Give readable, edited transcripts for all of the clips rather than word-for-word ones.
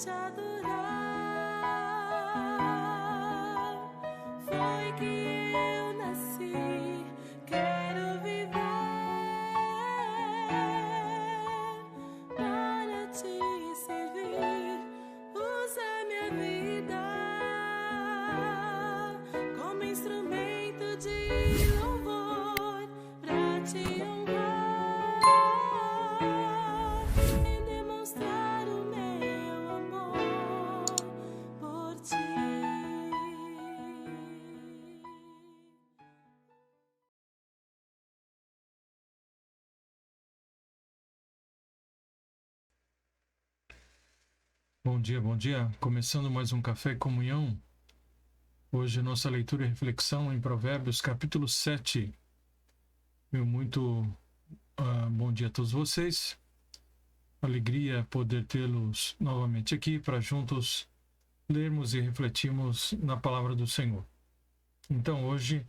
te adorar. Foi que eu nasci, quero viver para te servir. Usa minha vida como instrumento de louvor para te honrar e demonstrar o meu amor por ti. Bom dia, bom dia. Começando mais um Café e Comunhão. Hoje nossa leitura e reflexão em Provérbios, capítulo 7. Meu muito bom dia a todos vocês. Alegria poder tê-los novamente aqui para juntos lermos e refletirmos na palavra do Senhor. Então hoje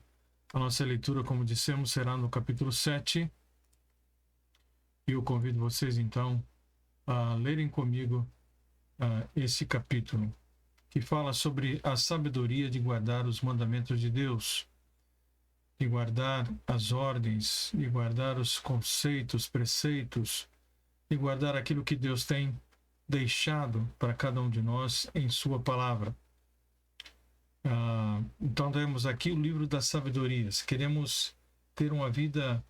a nossa leitura, como dissemos, será no capítulo 7. E eu convido vocês então a lerem comigo esse capítulo, que fala sobre a sabedoria de guardar os mandamentos de Deus, de guardar as ordens, de guardar os conceitos, preceitos, de guardar aquilo que Deus tem deixado para cada um de nós em sua palavra. Então temos aqui o livro da sabedoria. Se queremos ter uma vida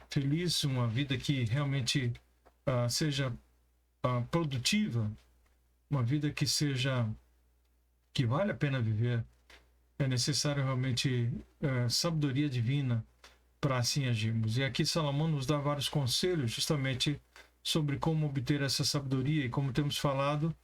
feliz, uma vida que realmente seja produtiva, uma vida que vale a pena viver, é necessário realmente sabedoria divina para assim agirmos. E aqui Salomão nos dá vários conselhos justamente sobre como obter essa sabedoria, e como temos falado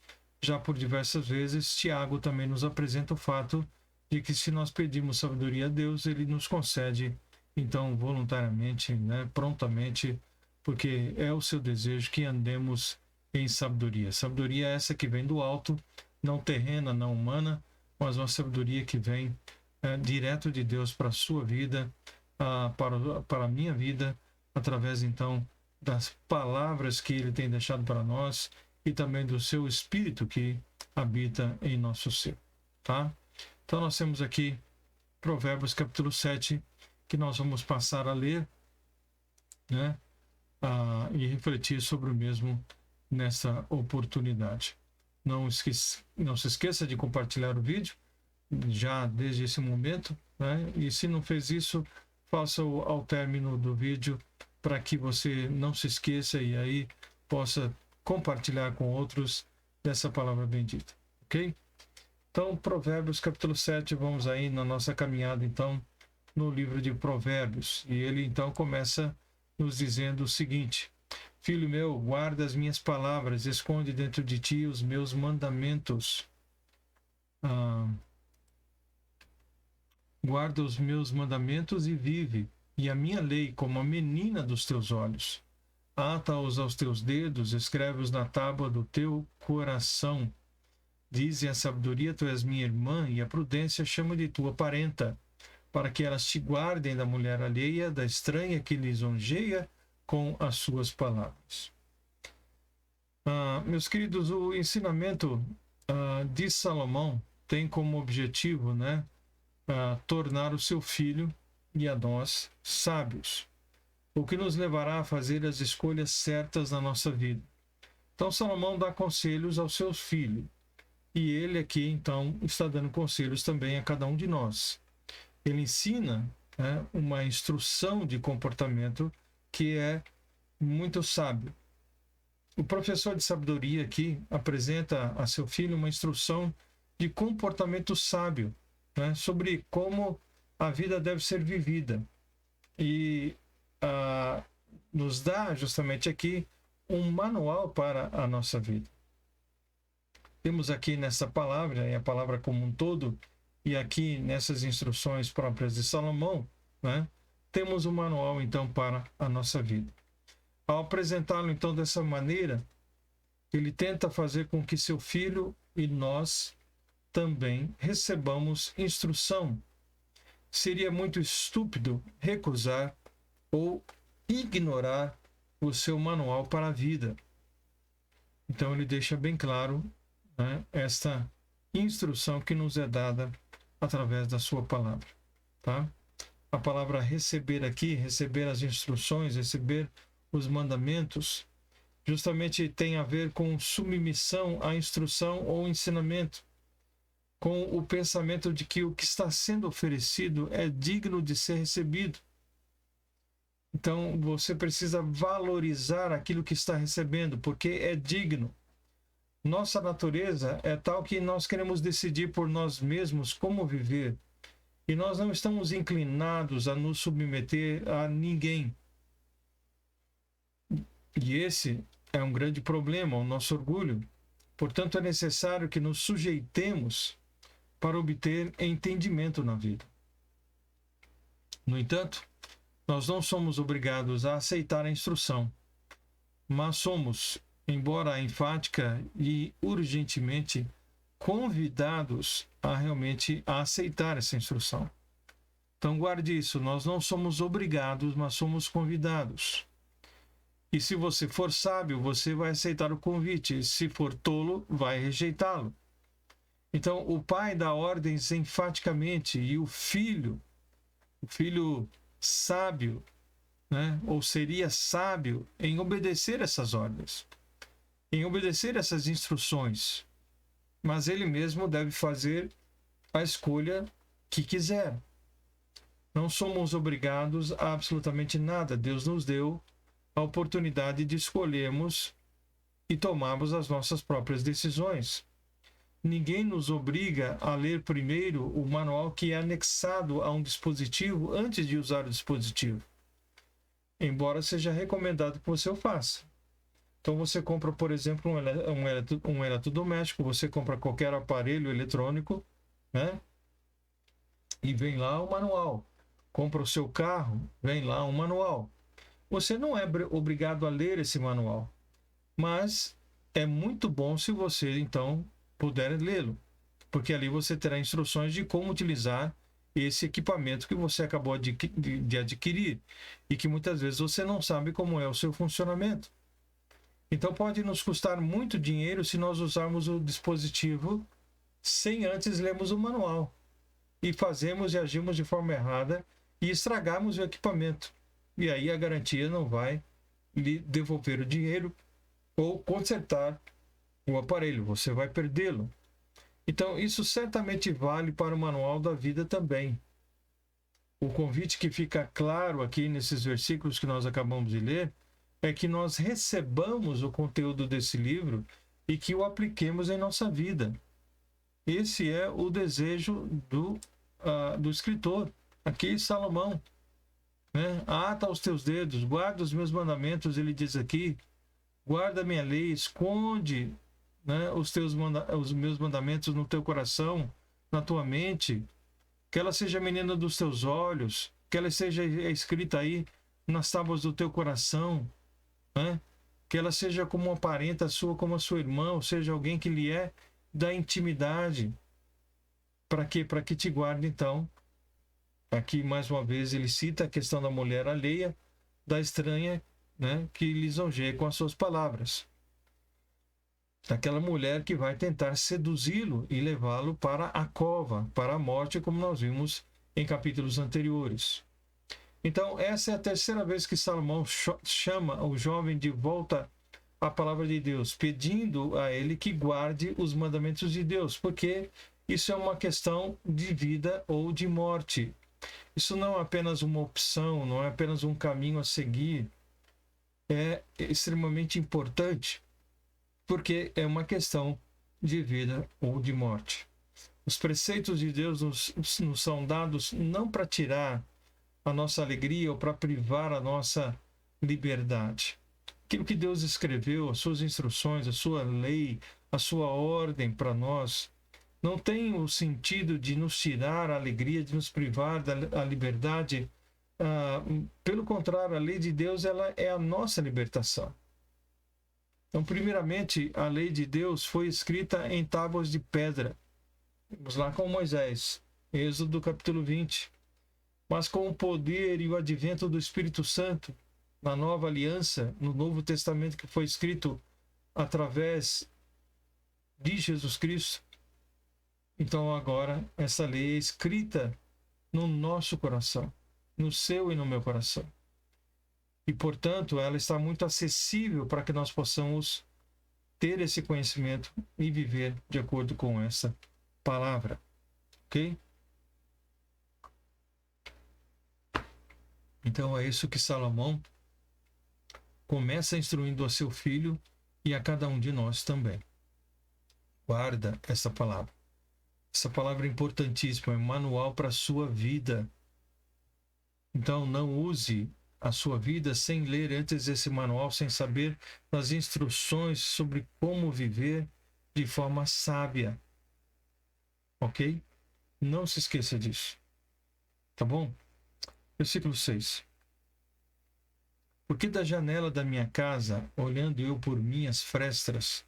já por diversas vezes, Tiago também nos apresenta o fato de que se nós pedimos sabedoria a Deus, ele nos concede então voluntariamente, prontamente, porque é o seu desejo que andemos em sabedoria. Sabedoria é essa que vem do alto, não terrena, não humana, mas uma sabedoria que vem direto de Deus para a sua vida, para a minha vida, através então das palavras que Ele tem deixado para nós e também do seu Espírito que habita em nosso ser. Tá? Então nós temos aqui Provérbios capítulo 7, que nós vamos passar a ler, e refletir sobre o mesmo nessa oportunidade. Não se esqueça de compartilhar o vídeo já desde esse momento, e se não fez isso, faça-o ao término do vídeo para que você não se esqueça e aí possa compartilhar com outros dessa palavra bendita, ok? Então, Provérbios capítulo 7, vamos aí na nossa caminhada então no livro de Provérbios, e ele então começa nos dizendo o seguinte: Filho meu, guarda as minhas palavras, esconde dentro de ti os meus mandamentos. Guarda os meus mandamentos e vive, e a minha lei como a menina dos teus olhos. Ata-os aos teus dedos, escreve-os na tábua do teu coração. Dize a sabedoria, tu és minha irmã, e a prudência chama de tua parenta, para que elas te guardem da mulher alheia, da estranha que lisonjeia com as suas palavras. Meus queridos, o ensinamento de Salomão tem como objetivo, tornar o seu filho e a nós sábios, o que nos levará a fazer as escolhas certas na nossa vida. Então Salomão dá conselhos ao seu filho, e ele aqui então está dando conselhos também a cada um de nós. Ele ensina uma instrução de comportamento que é muito sábio. O professor de sabedoria aqui apresenta a seu filho uma instrução de comportamento sábio, sobre como a vida deve ser vivida. E nos dá justamente aqui um manual para a nossa vida. Temos aqui nessa palavra, e a palavra como um todo, e aqui nessas instruções próprias de Salomão, temos um manual então para a nossa vida. Ao apresentá-lo então dessa maneira, ele tenta fazer com que seu filho e nós também recebamos instrução. Seria muito estúpido recusar ou ignorar o seu manual para a vida. Então ele deixa bem claro, né, esta instrução que nos é dada através da sua palavra, tá? A palavra receber aqui, receber as instruções, receber os mandamentos, justamente tem a ver com submissão à instrução ou ensinamento, com o pensamento de que o que está sendo oferecido é digno de ser recebido. Então, você precisa valorizar aquilo que está recebendo, porque é digno. Nossa natureza é tal que nós queremos decidir por nós mesmos como viver. E nós não estamos inclinados a nos submeter a ninguém. E esse é um grande problema, o nosso orgulho. Portanto, é necessário que nos sujeitemos para obter entendimento na vida. No entanto, nós não somos obrigados a aceitar a instrução, mas somos, embora enfática e urgentemente, convidados a realmente aceitar essa instrução. Então guarde isso, nós não somos obrigados, mas somos convidados. E se você for sábio, você vai aceitar o convite, se for tolo, vai rejeitá-lo. Então o pai dá ordens enfaticamente e o filho sábio, né, ou seria sábio em obedecer essas ordens, em obedecer essas instruções, mas ele mesmo deve fazer a escolha que quiser. Não somos obrigados a absolutamente nada. Deus nos deu a oportunidade de escolhermos e tomarmos as nossas próprias decisões. Ninguém nos obriga a ler primeiro o manual que é anexado a um dispositivo antes de usar o dispositivo, embora seja recomendado que você o faça. Então você compra, por exemplo, um eletrodoméstico, você compra qualquer aparelho eletrônico, né? E vem lá o manual. Compra o seu carro, vem lá um manual. Você não é obrigado a ler esse manual, mas é muito bom se você, então, puder lê-lo, porque ali você terá instruções de como utilizar esse equipamento que você acabou de adquirir e que muitas vezes você não sabe como é o seu funcionamento. Então pode nos custar muito dinheiro se nós usarmos o dispositivo sem antes lermos o manual e fazemos e agimos de forma errada e estragarmos o equipamento. E aí a garantia não vai lhe devolver o dinheiro ou consertar o aparelho, você vai perdê-lo. Então, isso certamente vale para o manual da vida também. O convite que fica claro aqui nesses versículos que nós acabamos de ler é que nós recebamos o conteúdo desse livro e que o apliquemos em nossa vida. Esse é o desejo do escritor, aqui Salomão. Né? Ata os teus dedos, guarda os meus mandamentos, ele diz aqui, guarda a minha lei, esconde, né, os meus mandamentos no teu coração, na tua mente, que ela seja a menina dos teus olhos, que ela seja escrita aí nas tábuas do teu coração, né? Que ela seja como uma parenta sua, como a sua irmã, ou seja, alguém que lhe é da intimidade. Para quê? Para que te guarde, então. Aqui, mais uma vez, ele cita a questão da mulher alheia, da estranha, né, que lisonjeia com as suas palavras. Aquela mulher que vai tentar seduzi-lo e levá-lo para a cova, para a morte, como nós vimos em capítulos anteriores. Então, essa é a terceira vez que Salomão chama o jovem de volta à palavra de Deus, pedindo a ele que guarde os mandamentos de Deus, porque isso é uma questão de vida ou de morte. Isso não é apenas uma opção, não é apenas um caminho a seguir. É extremamente importante, porque é uma questão de vida ou de morte. Os preceitos de Deus nos são dados não para tirar a nossa alegria ou para privar a nossa liberdade. Aquilo que Deus escreveu, as suas instruções, a sua lei, a sua ordem para nós, não tem o sentido de nos tirar a alegria, de nos privar da liberdade. Pelo contrário, a lei de Deus ela é a nossa libertação. Então, primeiramente, a lei de Deus foi escrita em tábuas de pedra. Vamos lá com Moisés, Êxodo capítulo 20. Mas com o poder e o advento do Espírito Santo, na nova aliança, no Novo Testamento que foi escrito através de Jesus Cristo. Então agora essa lei é escrita no nosso coração, no seu e no meu coração. E, portanto, ela está muito acessível para que nós possamos ter esse conhecimento e viver de acordo com essa palavra. Ok? Então é isso que Salomão começa instruindo a seu filho e a cada um de nós também. Guarda essa palavra. Essa palavra é importantíssima, é um manual para a sua vida. Então não use a sua vida sem ler antes esse manual, sem saber das instruções sobre como viver de forma sábia. Ok? Não se esqueça disso. Tá bom? Versículo 6. Porque da janela da minha casa, olhando eu por minhas frestas,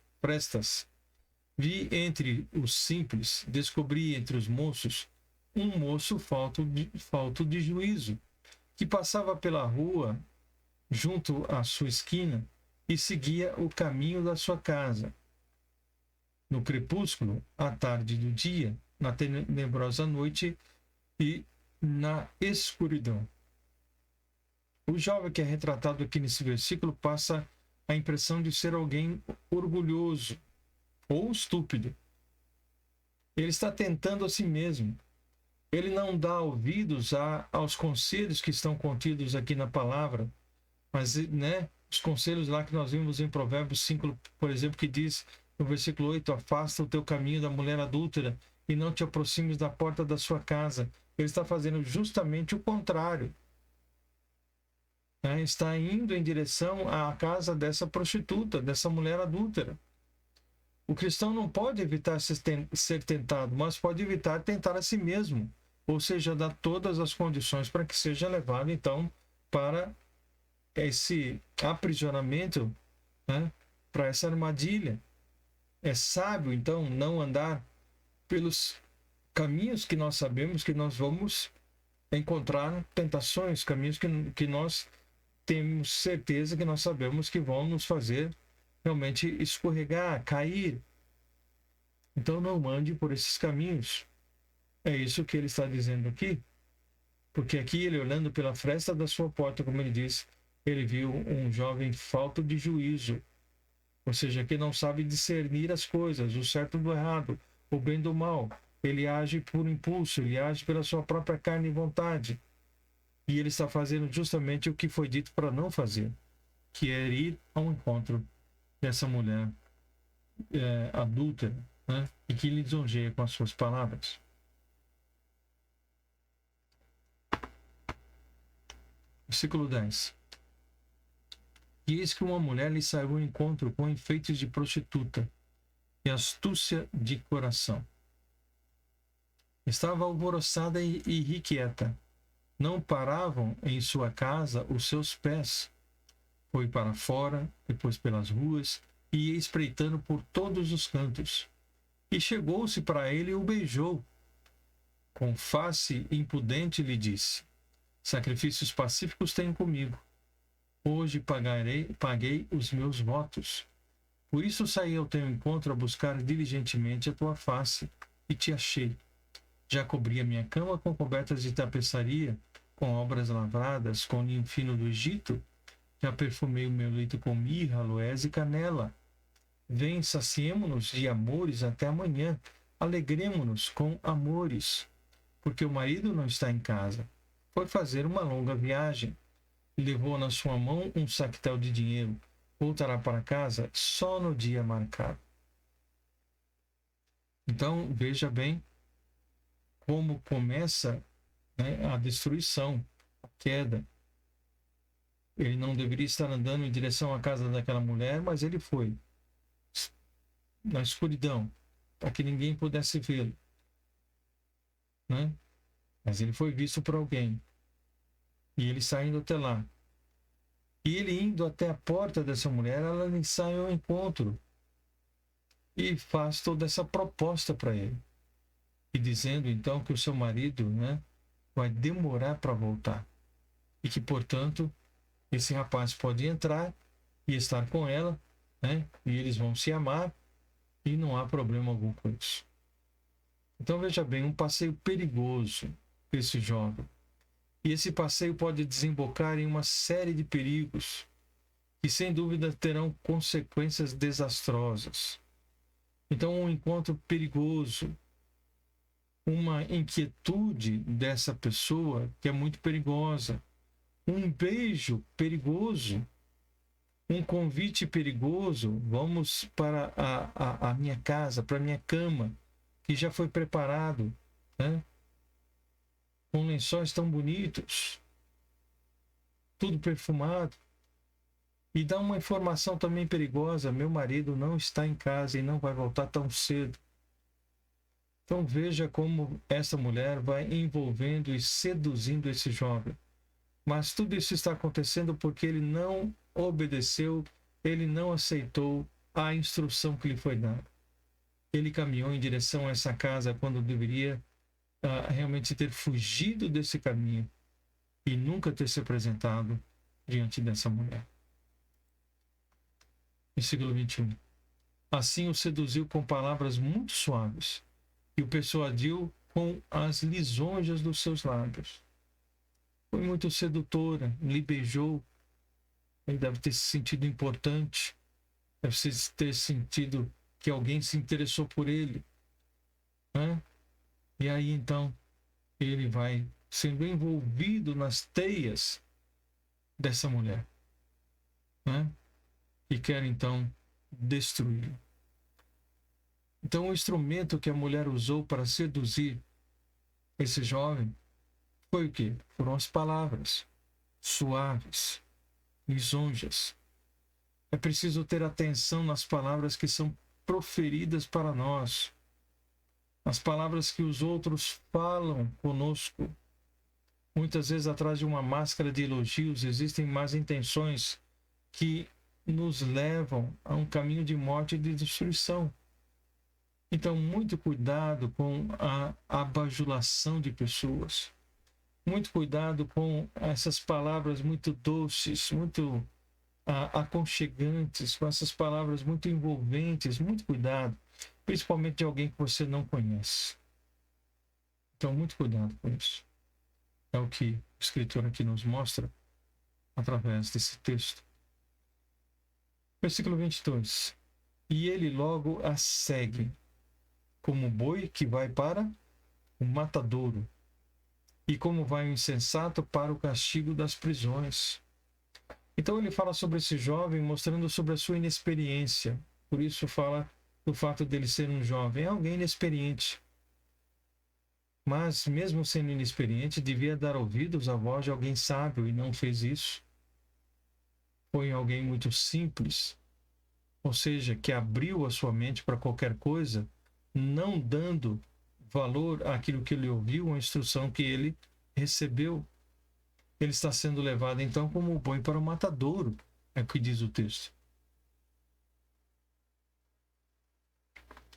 vi entre os simples, descobri entre os moços, um moço falto de juízo, que passava pela rua, junto à sua esquina, e seguia o caminho da sua casa. No crepúsculo, à tarde do dia, na tenebrosa noite e na escuridão. O jovem que é retratado aqui nesse versículo passa a impressão de ser alguém orgulhoso ou estúpido. Ele está tentando a si mesmo. Ele não dá ouvidos aos conselhos que estão contidos aqui na palavra, mas os conselhos lá que nós vimos em Provérbios 5, por exemplo, que diz no versículo 8, afasta o teu caminho da mulher adúltera e não te aproximes da porta da sua casa. Ele está fazendo justamente o contrário. Está indo em direção à casa dessa prostituta, dessa mulher adúltera. O cristão não pode evitar ser tentado, mas pode evitar tentar a si mesmo. Ou seja, dar todas as condições para que seja levado, então, para esse aprisionamento, para essa armadilha. É sábio, então, não andar pelos caminhos que nós sabemos que nós vamos encontrar tentações, caminhos que nós temos certeza que nós sabemos que vão nos fazer realmente escorregar, cair. Então não ande por esses caminhos. É isso que ele está dizendo aqui. Porque aqui ele, olhando pela fresta da sua porta, como ele diz, ele viu um jovem falto de juízo. Ou seja, que não sabe discernir as coisas, o certo do errado, o bem do mal. Ele age por impulso, ele age pela sua própria carne e vontade. E ele está fazendo justamente o que foi dito para não fazer, que é ir ao encontro dessa mulher adúltera, e que lisonjeia com as suas palavras. Versículo 10. E eis que uma mulher lhe saiu ao encontro com enfeites de prostituta e astúcia de coração. Estava alvoroçada e irrequieta. Não paravam em sua casa os seus pés. Foi para fora, depois pelas ruas, e ia espreitando por todos os cantos. E chegou-se para ele e o beijou. Com face impudente lhe disse: sacrifícios pacíficos tenho comigo. Hoje paguei os meus votos. Por isso saí ao teu encontro a buscar diligentemente a tua face, e te achei. Já cobri a minha cama com cobertas de tapeçaria, com obras lavradas, com linho fino do Egito. Já perfumei o meu leito com mirra, aloés e canela. Vem, saciemo-nos de amores até amanhã. Alegremo-nos com amores. Porque o marido não está em casa. Foi fazer uma longa viagem. Levou na sua mão um sactel de dinheiro. Voltará para casa só no dia marcado. Então, veja bem como começa a destruição, a queda. Ele não deveria estar andando em direção à casa daquela mulher, mas ele foi na escuridão, para que ninguém pudesse vê-lo. Mas ele foi visto por alguém. E ele saindo até lá. E ele indo até a porta dessa mulher, ela lhe sai ao encontro. E faz toda essa proposta para ele. E dizendo então que o seu marido vai demorar para voltar. E que, portanto, esse rapaz pode entrar e estar com ela, né? E eles vão se amar e não há problema algum com isso. Então veja bem, um passeio perigoso para esse jovem. E esse passeio pode desembocar em uma série de perigos que sem dúvida terão consequências desastrosas. Então um encontro perigoso, uma inquietude dessa pessoa que é muito perigosa, um beijo perigoso, um convite perigoso, vamos para a minha casa, para a minha cama, que já foi preparado, né? Com lençóis tão bonitos, tudo perfumado, e dá uma informação também perigosa: meu marido não está em casa e não vai voltar tão cedo. Então veja como essa mulher vai envolvendo e seduzindo esse jovem. Mas tudo isso está acontecendo porque ele não obedeceu, ele não aceitou a instrução que lhe foi dada. Ele caminhou em direção a essa casa quando deveria realmente ter fugido desse caminho e nunca ter se apresentado diante dessa mulher. Versículo 21. Assim o seduziu com palavras muito suaves e o persuadiu com as lisonjas dos seus lábios. Foi muito sedutora, lhe beijou. Ele deve ter se sentido importante, deve ter sentido que alguém se interessou por ele, né? E aí então ele vai sendo envolvido nas teias dessa mulher, né? E quer então destruí-lo. Então o instrumento que a mulher usou para seduzir esse jovem foi o quê? Foram as palavras suaves, lisonjas. É preciso ter atenção nas palavras que são proferidas para nós, as palavras que os outros falam conosco. Muitas vezes, atrás de uma máscara de elogios, existem más intenções que nos levam a um caminho de morte e de destruição. Então, muito cuidado com a abajulação de pessoas. Muito cuidado com essas palavras muito doces, muito aconchegantes, com essas palavras muito envolventes. Muito cuidado, principalmente de alguém que você não conhece. Então, muito cuidado com isso. É o que o escritor aqui nos mostra através desse texto. Versículo 22. E ele logo a segue, como boi que vai para o matadouro, e como vai o insensato para o castigo das prisões. Então ele fala sobre esse jovem, mostrando sobre a sua inexperiência. Por isso fala do fato dele ser um jovem, é alguém inexperiente. Mas mesmo sendo inexperiente, devia dar ouvidos à voz de alguém sábio, e não fez isso. Foi alguém muito simples, ou seja, que abriu a sua mente para qualquer coisa, não dando valor àquilo que ele ouviu, a instrução que ele recebeu. Ele está sendo levado então como boi para o matadouro, é o que diz o texto.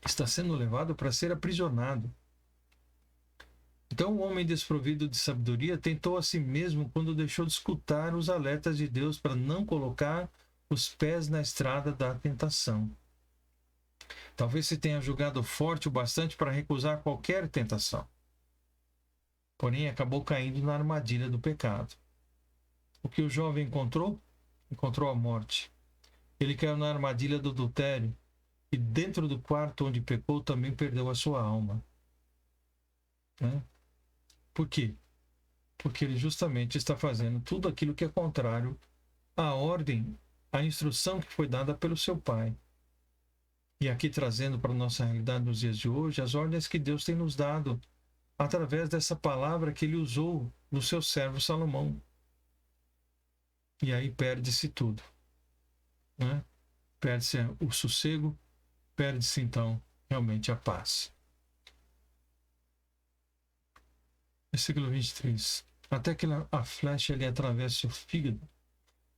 Está sendo levado para ser aprisionado. Então o homem desprovido de sabedoria tentou a si mesmo quando deixou de escutar os alertas de Deus para não colocar os pés na estrada da tentação. Talvez se tenha julgado forte o bastante para recusar qualquer tentação. Porém, acabou caindo na armadilha do pecado. O que o jovem encontrou? Encontrou a morte. Ele caiu na armadilha do adultério e dentro do quarto onde pecou também perdeu a sua alma. Né? Por quê? Porque ele justamente está fazendo tudo aquilo que é contrário à ordem, à instrução que foi dada pelo seu pai. E aqui trazendo para a nossa realidade nos dias de hoje, as ordens que Deus tem nos dado através dessa palavra que ele usou no seu servo Salomão. E aí perde-se tudo. Né? Perde-se o sossego, perde-se então realmente a paz. Versículo 23. Até que a flecha lhe atravesse o fígado,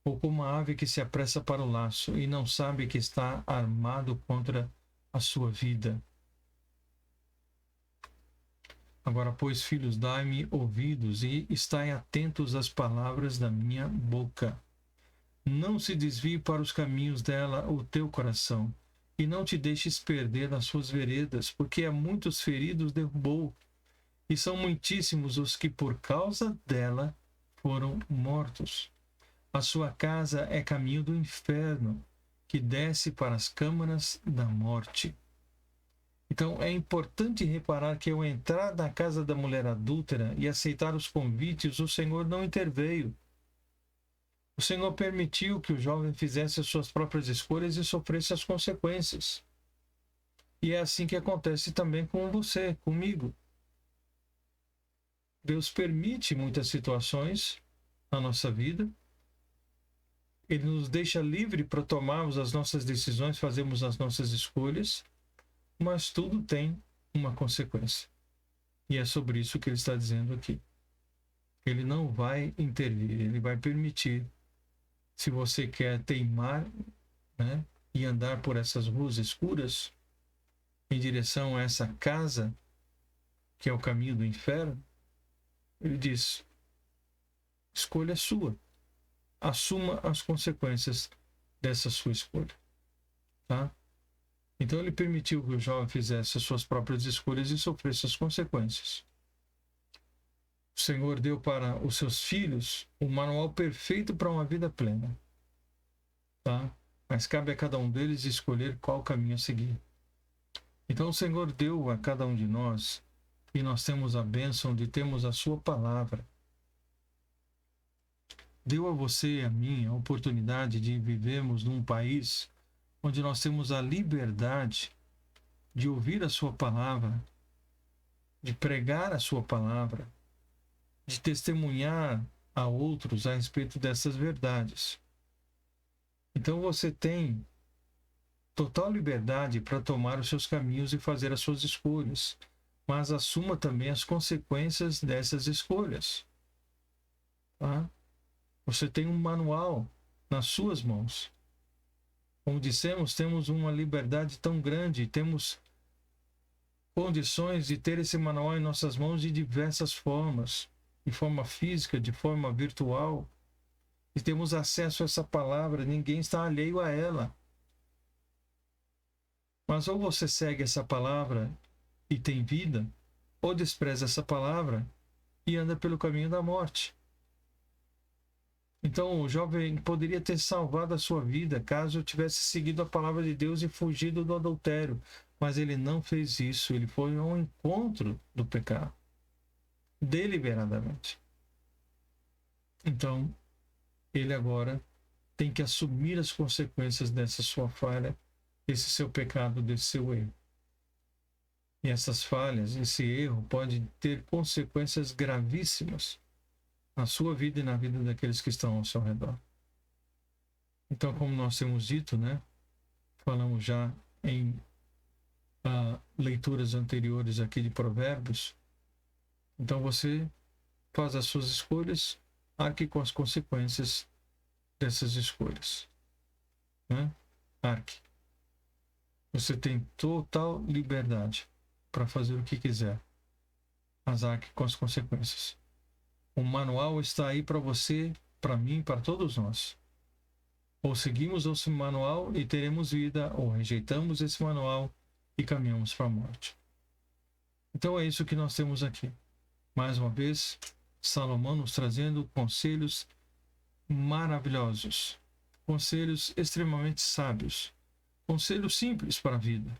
ou como a ave que se apressa para o laço e não sabe que está armado contra a sua vida. Agora, pois, filhos, dai-me ouvidos e estai atentos às palavras da minha boca. Não se desvie para os caminhos dela o teu coração, e não te deixes perder nas suas veredas, porque a muitos feridos derrubou, e são muitíssimos os que por causa dela foram mortos. A sua casa é caminho do inferno, que desce para as câmaras da morte. Então é importante reparar que ao entrar na casa da mulher adúltera e aceitar os convites, o Senhor não interveio. O Senhor permitiu que o jovem fizesse as suas próprias escolhas e sofresse as consequências. E é assim que acontece também com você, comigo. Deus permite muitas situações na nossa vida. Ele nos deixa livre para tomarmos as nossas decisões, fazermos as nossas escolhas, mas tudo tem uma consequência. E é sobre isso que ele está dizendo aqui. Ele não vai intervir, ele vai permitir. Se você quer teimar, né, e andar por essas ruas escuras, em direção a essa casa, que é o caminho do inferno, ele diz, escolha sua. Assuma as consequências dessa sua escolha. Tá? Então ele permitiu que o jovem fizesse as suas próprias escolhas e sofresse as consequências. O Senhor deu para os seus filhos o manual perfeito para uma vida plena. Tá? Mas cabe a cada um deles escolher qual caminho a seguir. Então o Senhor deu a cada um de nós, e nós temos a bênção de termos a sua palavra. Deu a você e a mim a oportunidade de vivermos num país onde nós temos a liberdade de ouvir a sua palavra, de pregar a sua palavra, de testemunhar a outros a respeito dessas verdades. Então você tem total liberdade para tomar os seus caminhos e fazer as suas escolhas, mas assuma também as consequências dessas escolhas. Tá? Você tem um manual nas suas mãos. Como dissemos, temos uma liberdade tão grande, temos condições de ter esse manual em nossas mãos de diversas formas, de forma física, de forma virtual, e temos acesso a essa palavra, ninguém está alheio a ela. Mas ou você segue essa palavra e tem vida, ou despreza essa palavra e anda pelo caminho da morte. Então o jovem poderia ter salvado a sua vida caso tivesse seguido a palavra de Deus e fugido do adultério, mas ele não fez isso, ele foi ao encontro do pecado, deliberadamente. Então, ele agora tem que assumir as consequências dessa sua falha, desse seu pecado, desse seu erro. E essas falhas, esse erro pode ter consequências gravíssimas na sua vida e na vida daqueles que estão ao seu redor. Então, como nós temos dito, né? Falamos já em leituras anteriores aqui de Provérbios. Então você faz as suas escolhas, arque com as consequências dessas escolhas. Né? Arque. Você tem total liberdade para fazer o que quiser, mas arque com as consequências. O manual está aí para você, para mim, para todos nós. Ou seguimos esse manual e teremos vida, ou rejeitamos esse manual e caminhamos para a morte. Então é isso que nós temos aqui. Mais uma vez, Salomão nos trazendo conselhos maravilhosos, conselhos extremamente sábios, conselhos simples para a vida.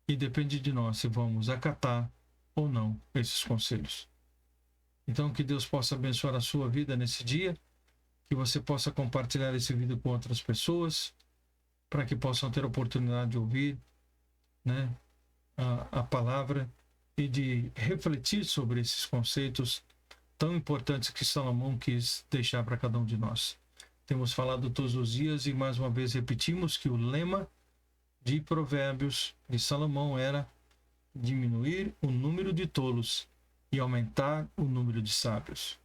E depende de nós se vamos acatar ou não esses conselhos. Então, que Deus possa abençoar a sua vida nesse dia, que você possa compartilhar esse vídeo com outras pessoas, para que possam ter a oportunidade de ouvir, né, a palavra e de refletir sobre esses conceitos tão importantes que Salomão quis deixar para cada um de nós. Temos falado todos os dias e mais uma vez repetimos que o lema de Provérbios de Salomão era diminuir o número de tolos e aumentar o número de sábios.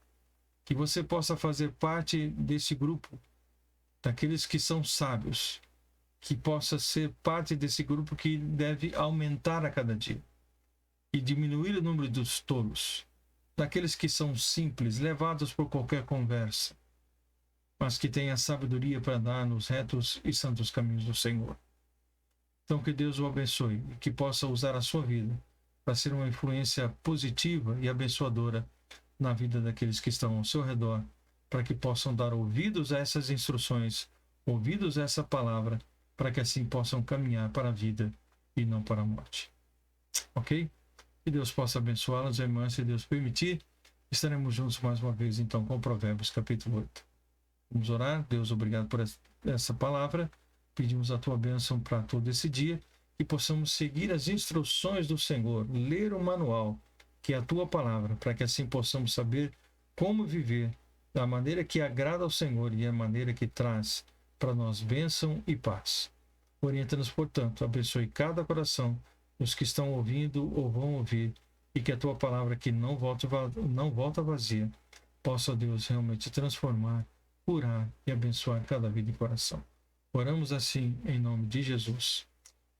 Que você possa fazer parte desse grupo, daqueles que são sábios, que possa ser parte desse grupo que deve aumentar a cada dia e diminuir o número dos tolos, daqueles que são simples, levados por qualquer conversa, mas que tenha sabedoria para andar nos retos e santos caminhos do Senhor. Então, que Deus o abençoe e que possa usar a sua vida para ser uma influência positiva e abençoadora na vida daqueles que estão ao seu redor, para que possam dar ouvidos a essas instruções, ouvidos a essa palavra, para que assim possam caminhar para a vida e não para a morte. Ok? Que Deus possa abençoá-las, irmãs, se Deus permitir. Estaremos juntos mais uma vez, então, com Provérbios, capítulo 8. Vamos orar. Deus, obrigado por essa palavra. Pedimos a tua bênção para todo esse dia, que possamos seguir as instruções do Senhor, ler o manual, que é a tua palavra, para que assim possamos saber como viver da maneira que agrada ao Senhor e a maneira que traz para nós bênção e paz. Orienta-nos, portanto, abençoe cada coração, os que estão ouvindo ou vão ouvir, e que a tua palavra que não volta vazia, possa, Deus, realmente transformar, curar e abençoar cada vida e coração. Oramos assim em nome de Jesus.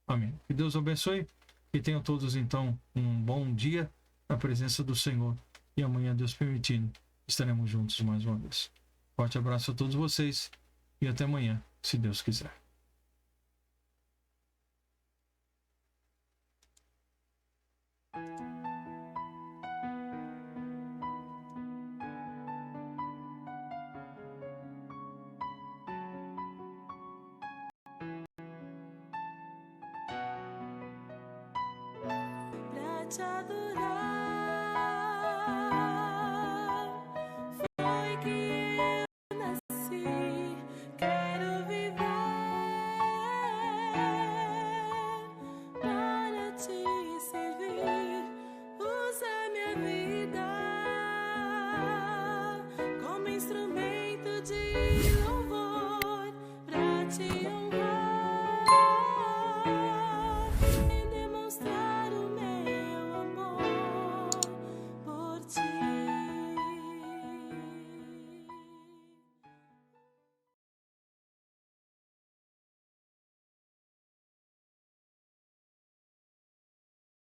Amém. Que Deus abençoe e tenham todos, então, um bom dia na presença do Senhor. E amanhã, Deus permitindo, estaremos juntos mais uma vez. Forte abraço a todos vocês e até amanhã, se Deus quiser. Pra te adorar.